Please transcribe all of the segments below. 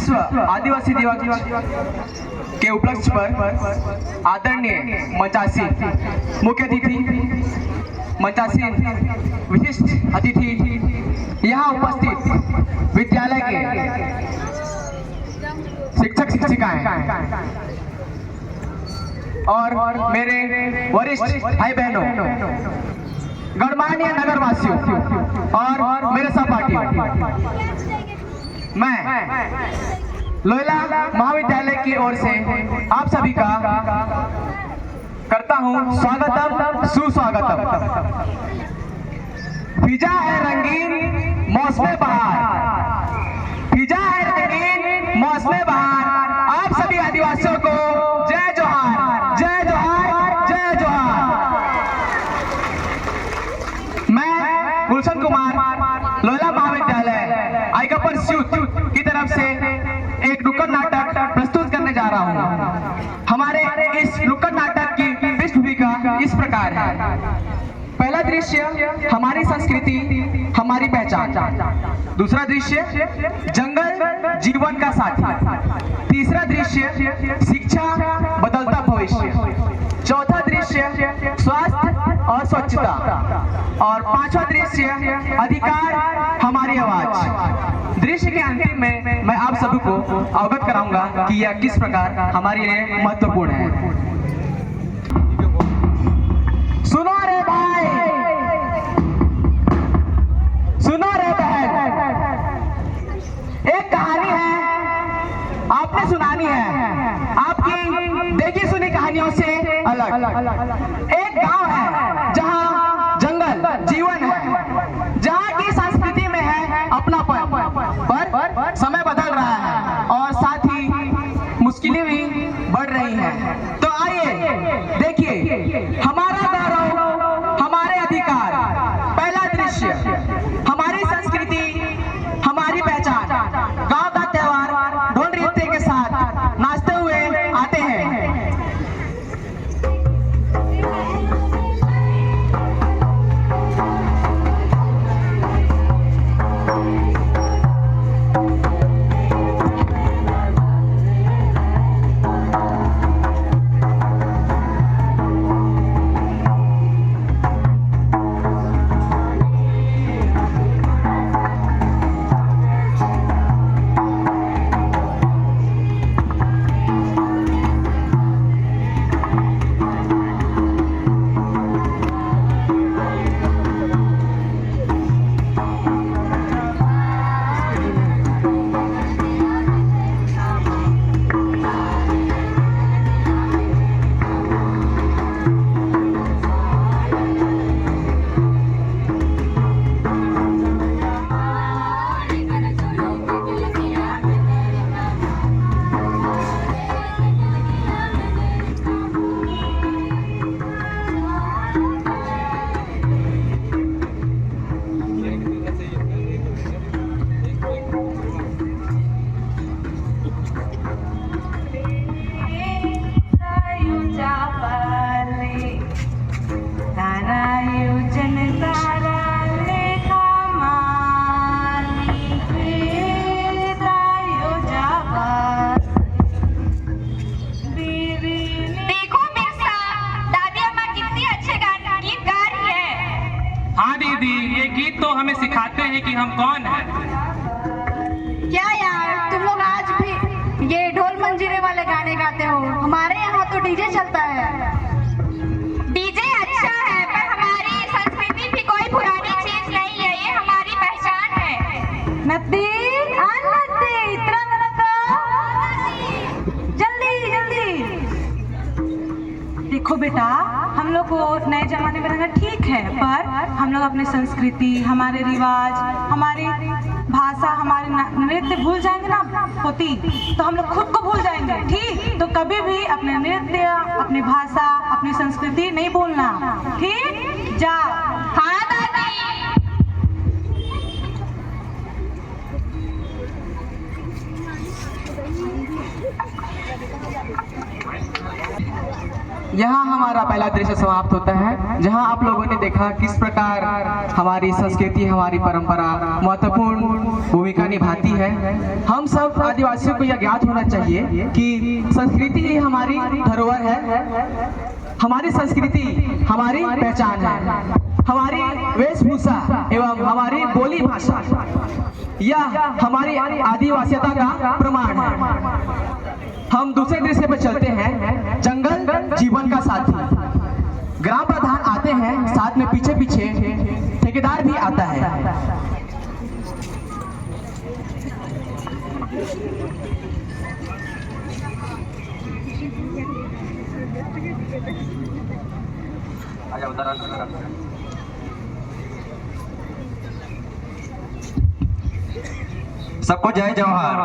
विश्व आदिवासी दिवस के उपलक्ष्य पर आदरणीय मंचासी मुख्य अतिथि, मंचासी विशिष्ट अतिथि, यहाँ उपस्थित विद्यालय के शिक्षक शिक्षिकाएं और मेरे वरिष्ठ भाई बहनों, गणमान्य नगरवासियों और मेरे सहपाठियों, मैं लोयला महाविद्यालय की ओर से आप सभी का करता हूं स्वागतम सुस्वागतम। फिजा है रंगीन मौसमे बहार, फिजा है रंगीन मौसमे बहार। आप सभी आदिवासियों को जय जोहार, जय जोहार, जय जोहार। मैं गुलशन कुमार लोयला महाविद्यालय आइकपर स्यूत की तरफ से एक नुक्कड़ नाटक प्रस्तुत करने जा रहा हूँ। हमारे इस नुक्कड़ नाटक की पृष्ठभूमिका इस प्रकार है। पहला दृश्य हमारी संस्कृति, हमारी पहचान। दूसरा दृश्य जंगल जीवन का साथी। तीसरा दृश्य शिक्षा बदलता भविष्य। चौथा दृश्य स्वास्थ्य और स्वच्छता। और पांचवा दृश्य अधिकार हमारी आवाज। दृश्य के अंतिम में मैं आप सभी को अवगत कराऊंगा कि यह किस प्रकार हमारे लिए महत्वपूर्ण है। सुनो रे भाई, सुनो रे बहन, एक कहानी है, आपने सुनानी है, आपकी देखी सुनी कहानियों से अलग। एक गांव है जहां जंगल जीवन है, जहां की संस्कृति में है अपनापन, पर समय बदल रहा है और साथ ही मुश्किलें भी बढ़ रही हैं। तो आइए देखिए हमारा गौरव, हमारे अधिकार। पहला दृश्य हमारी संस्कृति, हमारी पहचान। गांव का त्योहार ढोल नृत्य के साथ नाचते हुए आते हैं। हमें सिखाते हैं कि हम कौन हैं। क्या यार, तुम लोग आज भी ये ढोल मंजीरे वाले गाने गाते हो? हमारे यहाँ तो डीजे चलता है। डीजे अच्छा है, पर हमारी संस्कृति भी कोई पुरानी चीज नहीं है, ये हमारी पहचान है। नदी जल्दी जल्दी देखो बेटा, हम लोग को नए जमाने में रहना ठीक है, पर हम लोग अपनी संस्कृति, हमारे रिवाज, हमारी भाषा, हमारे नृत्य भूल जाएंगे ना होती, तो हम लोग खुद को भूल जाएंगे। ठीक, तो कभी भी अपने नृत्य, अपनी भाषा, अपनी संस्कृति नहीं भूलना। ठीक, जा। हाँ दादी। यहाँ हमारा पहला दृश्य समाप्त होता है, जहाँ आप लोगों ने देखा किस प्रकार हमारी संस्कृति, हमारी परंपरा महत्वपूर्ण भूमिका निभाती है। हम सब आदिवासियों को यह ज्ञात होना चाहिए कि संस्कृति ही हमारी धरोहर है, हमारी संस्कृति हमारी पहचान है, हमारी वेशभूषा एवं हमारी बोली भाषा यह हमारी आदिवासियता का प्रमाण है। हम दूसरे दृश्य पर चलते हैं। जंगल जीवन का साथी। ग्राम प्रधान आते हैं, साथ में पीछे पीछे ठेकेदार भी आता है। सबको जय जवाहर।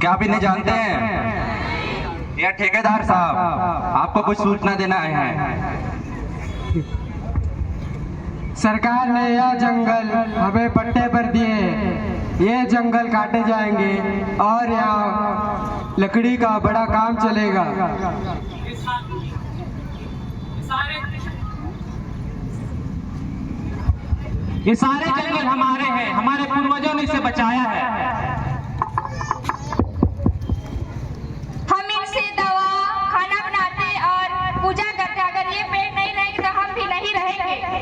क्या आप इन्हें जानते हैं? यह ठेकेदार साहब आपको कुछ सूचना देना है। सरकार ने यह जंगल हमें पट्टे पर दिए, ये जंगल काटे जाएंगे और यहाँ लकड़ी का बड़ा काम चलेगा। ये सारे जंगल हमारे हैं, हमारे पूर्वजों ने इसे बचाया है। हम इनसे दवा, खाना बनाते और पूजा करते। अगर ये पेड़ नहीं रहेंगे तो हम भी नहीं रहेंगे।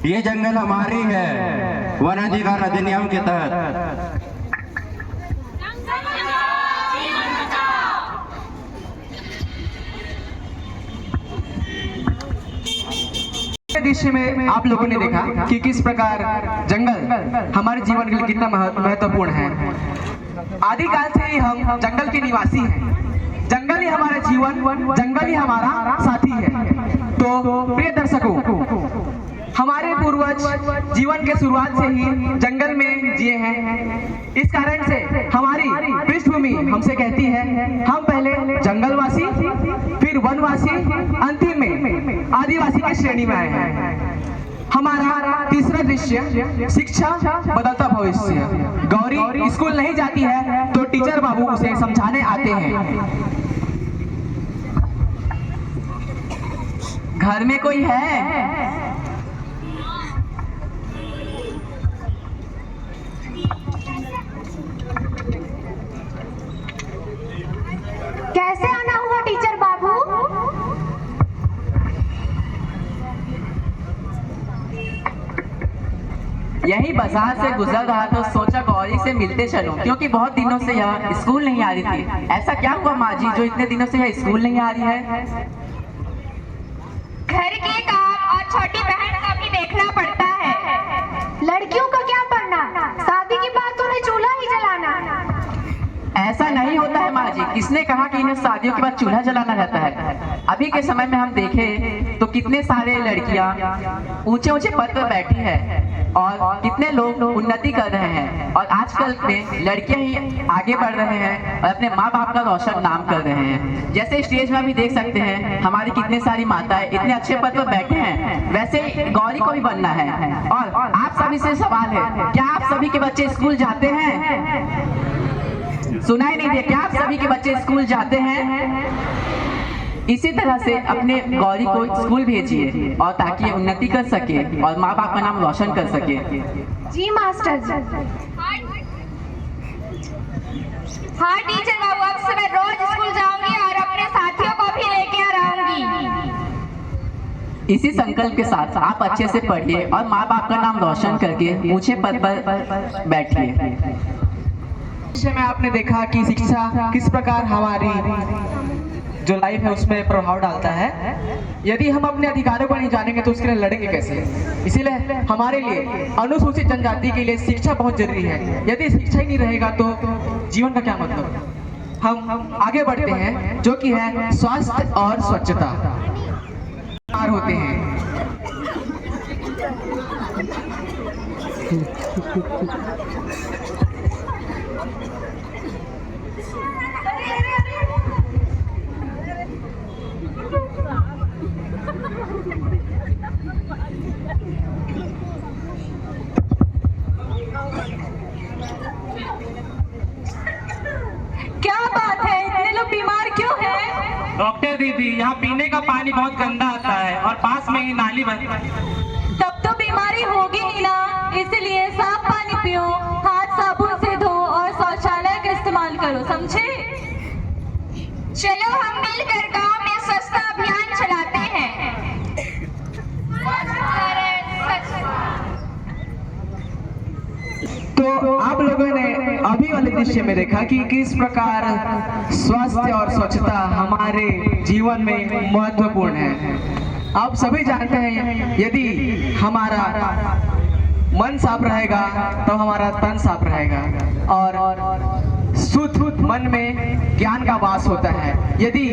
ये जंगल हमारी है, वन अधिकार अधिनियम के तहत। दृश्य में आप लोगों ने देखा कि किस प्रकार जंगल हमारे जीवन के लिए कितना महत्वपूर्ण है। आदिकाल से ही हम जंगल के निवासी हैं। जंगल ही हमारा जीवन, जंगल ही हमारा साथी है। तो प्रिय दर्शकों, हमारे पूर्वज जीवन के शुरुआत से ही जंगल में जिए हैं। इस कारण से हमारी पृष्ठभूमि हमसे कहती है हम पहले जंगलवासी, फिर वनवासी, अंतिम में आदिवासी की श्रेणी में आए हैं। हमारा तीसरा दृश्य शिक्षा बदलता भविष्य। गौरी स्कूल नहीं जाती है तो टीचर बाबू उसे समझाने आते हैं। घर में कोई है? कैसे आना हुआ टीचर बाबू? यही बाजार से गुजर रहा तो सोचा गौरी से मिलते चलो, क्योंकि बहुत दिनों से यह स्कूल नहीं आ रही थी। ऐसा क्या हुआ माँ जी जो इतने दिनों से यह स्कूल नहीं आ रही है? घर के काम और छोटी बहन का भी देखना पड़ता है। लड़कियों का क्या पढ़ना, शादी के बाद तो उन्हें चूल्हा ही जलाना। ऐसा नहीं होता है माँ जी। किसने कहा कि इन्हें शादियों के बाद चूल्हा जलाना रहता है? अभी के समय में हम देखें तो कितने सारे लड़कियां ऊंचे ऊंचे पद पर बैठी है और कितने लोग उन्नति कर रहे हैं। और आजकल में लड़कियां ही आगे बढ़ रहे हैं और अपने माँ बाप का रोशन नाम कर रहे हैं। जैसे स्टेज में भी देख सकते हैं हमारी कितने सारी माताएं इतने अच्छे पद पर बैठे हैं, वैसे ही गौरी को भी बनना है। और आप सभी से सवाल है, क्या आप सभी के बच्चे स्कूल जाते हैं? सुनाई नहीं दिया? क्या आप सभी के बच्चे स्कूल जाते हैं? इसी तरह से अपने गौरी को स्कूल भेजिए और ताकि उन्नति कर सके और माँ बाप का नाम रोशन कर सके। जी मास्टर जी। हाँ टीचर बाबू, अब से मैं रोज स्कूल जाऊंगी और अपने साथियों को भी लेके आऊंगी। इसी संकल्प के साथ आप अच्छे से पढ़िए और माँ बाप का नाम रोशन करके ऊंचे पद पर बैठिए। में आपने देखा कि शिक्षा किस प्रकार हमारी जो लाइफ है उसमें प्रभाव डालता है। यदि हम अपने अधिकारों को नहीं जानेंगे तो उसके लिए लड़ेंगे कैसे? इसीलिए हमारे लिए अनुसूचित जनजाति के लिए शिक्षा बहुत जरूरी है। यदि शिक्षा ही नहीं रहेगा तो जीवन का क्या मतलब? हम आगे बढ़ते हैं, जो कि है स्वास्थ्य और स्वच्छता होते हैं। क्या बात है, इतने लोग बीमार क्यों हैं? डॉक्टर दीदी, यहाँ पीने का पानी बहुत गंदा आता है और पास में ही नाली बहती है। तब तो बीमारी होगी ही ना, इसलिए साफ पानी पियो, हाथ साबुन से धो और शौचालय का इस्तेमाल करो, समझे? चलो हम मिलकर गांव में स्वच्छता अभियान चलाते हैं। तो आप लोगों ने अभी वाले दृश्य में देखा कि किस प्रकार स्वास्थ्य और स्वच्छता हमारे जीवन में महत्वपूर्ण है। आप सभी जानते हैं, यदि हमारा मन साफ रहेगा तो हमारा तन साफ रहेगा और शुद्ध मन में ज्ञान का वास होता है। यदि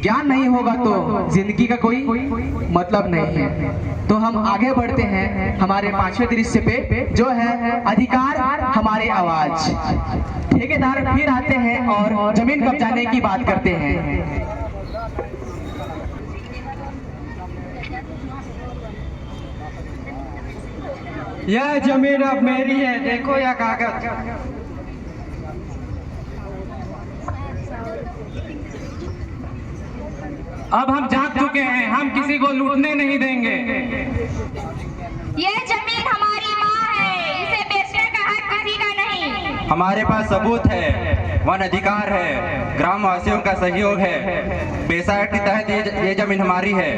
ज्ञान नहीं होगा तो जिंदगी का कोई मतलब नहीं है। तो हम आगे बढ़ते हैं हमारे 5वें दृश्य पे, जो है अधिकार हमारे आवाज। ठेकेदार फिर आते हैं और जमीन कब्जाने की बात करते हैं। यह जमीन अब मेरी है, देखो यह कागज। अब हम जाग चुके हैं, हम किसी को लूटने नहीं देंगे। ये जमीन हमारी माँ है, इसे बेचने का हक किसी का नहीं। हमारे पास सबूत है, वन अधिकार है, ग्राम वासियों का सहयोग है, बेसाइट के तहत ये जमीन हमारी है।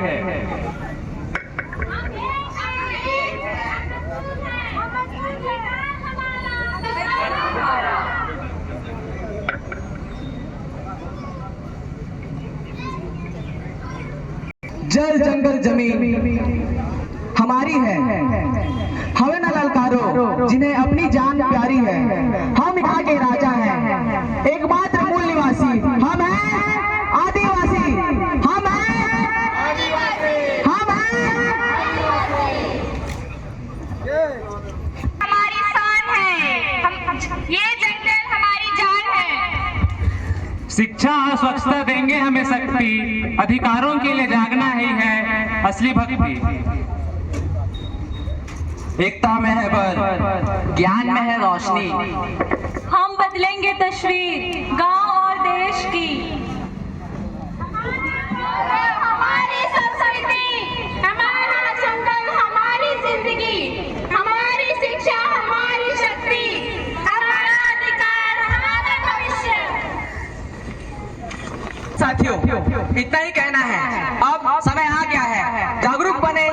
जल जंगल जमीन हमारी है, हमें न ललकारो जिन्हें अपनी जान प्यारी है। हम यहाँ के राजा हैं, एकमात्र मूल निवासी हम हैं, आदिवासी हम हैं, हम हैं। हमारी शान है, ये जंगल हमारी जान है। शिक्षा और स्वच्छता देंगे हमें शक्ति, अधिकारों के लिए जागना ही है असली भक्ति। एकता में है बल, ज्ञान में है रोशनी। हम बदलेंगे तस्वीर गांव और देश की। हमारी संस्कृति, हमारा जंगल, हमारी जिंदगी, हमारी शिक्षा, हमारी शक्ति, हमारा अधिकार, हमारा भविष्य। साथियों, इतना ही कहना है। अब समय आ गया है, जागरूक बने,